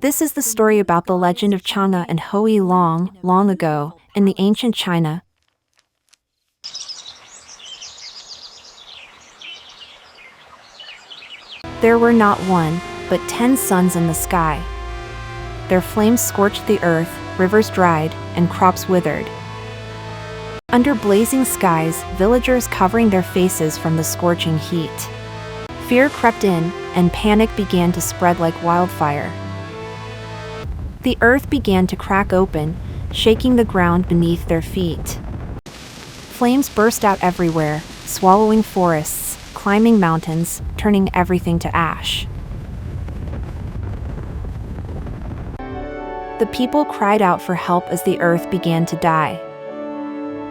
This is the story about the legend of Chang'e and Hou Yi long, long ago, in the ancient China. There were not one, but 10 suns in the sky. Their flames scorched the earth, rivers dried, and crops withered. Under blazing skies, villagers covering their faces from the scorching heat. Fear crept in, and panic began to spread like wildfire. The earth began to crack open, shaking the ground beneath their feet. Flames burst out everywhere, swallowing forests, climbing mountains, turning everything to ash. The people cried out for help as the earth began to die.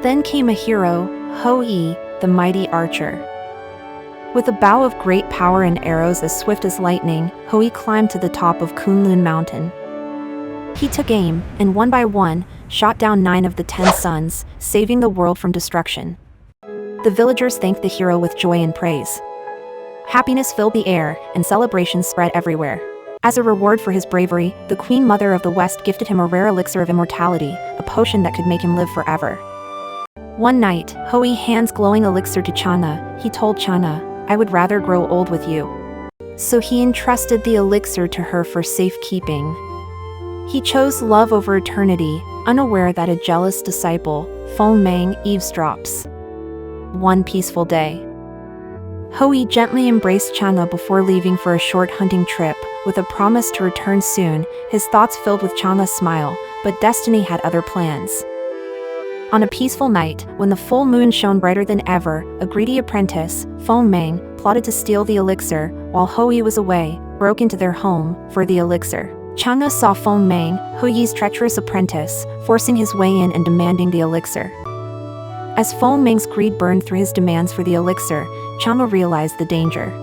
Then came a hero, Hou Yi, the mighty archer. With a bow of great power and arrows as swift as lightning, Hou Yi climbed to the top of Kunlun Mountain. He took aim, and one by one, shot down 9 of the 10 suns, saving the world from destruction. The villagers thanked the hero with joy and praise. Happiness filled the air, and celebrations spread everywhere. As a reward for his bravery, the Queen Mother of the West gifted him a rare elixir of immortality, a potion that could make him live forever. One night, Hou Yi hands glowing elixir to Chang'e. He told Chang'e, "I would rather grow old with you." So he entrusted the elixir to her for safekeeping. He chose love over eternity, unaware that a jealous disciple, Feng Meng, eavesdrops. One peaceful day, Hou Yi gently embraced Chang'e before leaving for a short hunting trip, with a promise to return soon, his thoughts filled with Chang'e's smile, but destiny had other plans. On a peaceful night, when the full moon shone brighter than ever, a greedy apprentice, Feng Meng, plotted to steal the elixir, while Hou Yi was away, broke into their home for the elixir. Chang'e saw Feng Meng, Hou Yi's treacherous apprentice, forcing his way in and demanding the elixir. As Feng Meng's greed burned through his demands for the elixir, Chang'e realized the danger.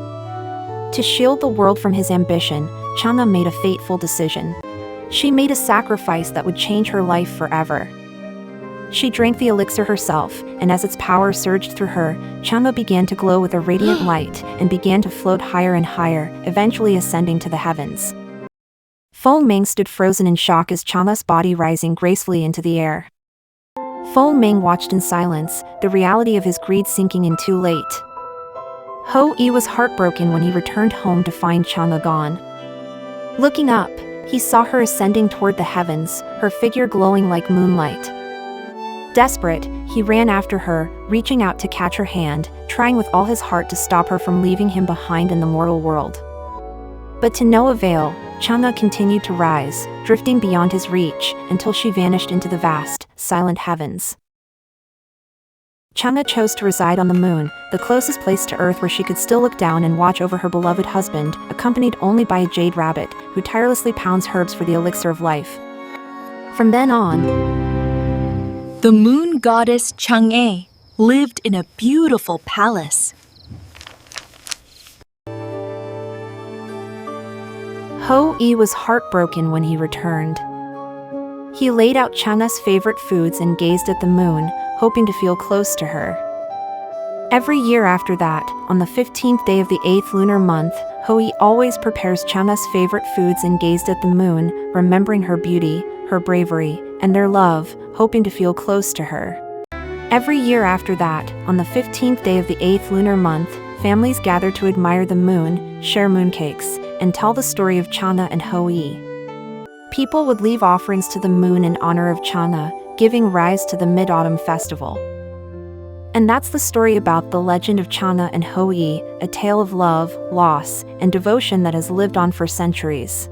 To shield the world from his ambition, Chang'e made a fateful decision. She made a sacrifice that would change her life forever. She drank the elixir herself, and as its power surged through her, Chang'e began to glow with a radiant light and began to float higher and higher, eventually ascending to the heavens. Feng Meng stood frozen in shock as Chang'e's body rising gracefully into the air. Feng Meng watched in silence, the reality of his greed sinking in too late. Hou Yi was heartbroken when he returned home to find Chang'e gone. Looking up, he saw her ascending toward the heavens, her figure glowing like moonlight. Desperate, he ran after her, reaching out to catch her hand, trying with all his heart to stop her from leaving him behind in the mortal world. But to no avail, Chang'e continued to rise, drifting beyond his reach, until she vanished into the vast, silent heavens. Chang'e chose to reside on the moon, the closest place to Earth where she could still look down and watch over her beloved husband, accompanied only by a jade rabbit, who tirelessly pounds herbs for the elixir of life. From then on, the moon goddess Chang'e lived in a beautiful palace. Hou Yi was heartbroken when he returned. He laid out Chang'e's favorite foods and gazed at the moon, hoping to feel close to her. Every year after that, on the 15th day of the 8th lunar month, Hou Yi always prepares Chang'e's favorite foods and gazed at the moon, remembering her beauty, her bravery, and their love, hoping to feel close to her. Every year after that, on the 15th day of the 8th lunar month, families gather to admire the moon, share mooncakes, and tell the story of Chang'e and Hou Yi. People would leave offerings to the moon in honor of Chang'e, giving rise to the midautumnfestival. And that's the story about the legend of Chang'e and Hou Yi, a tale of love, loss, and devotion that has lived on for centuries.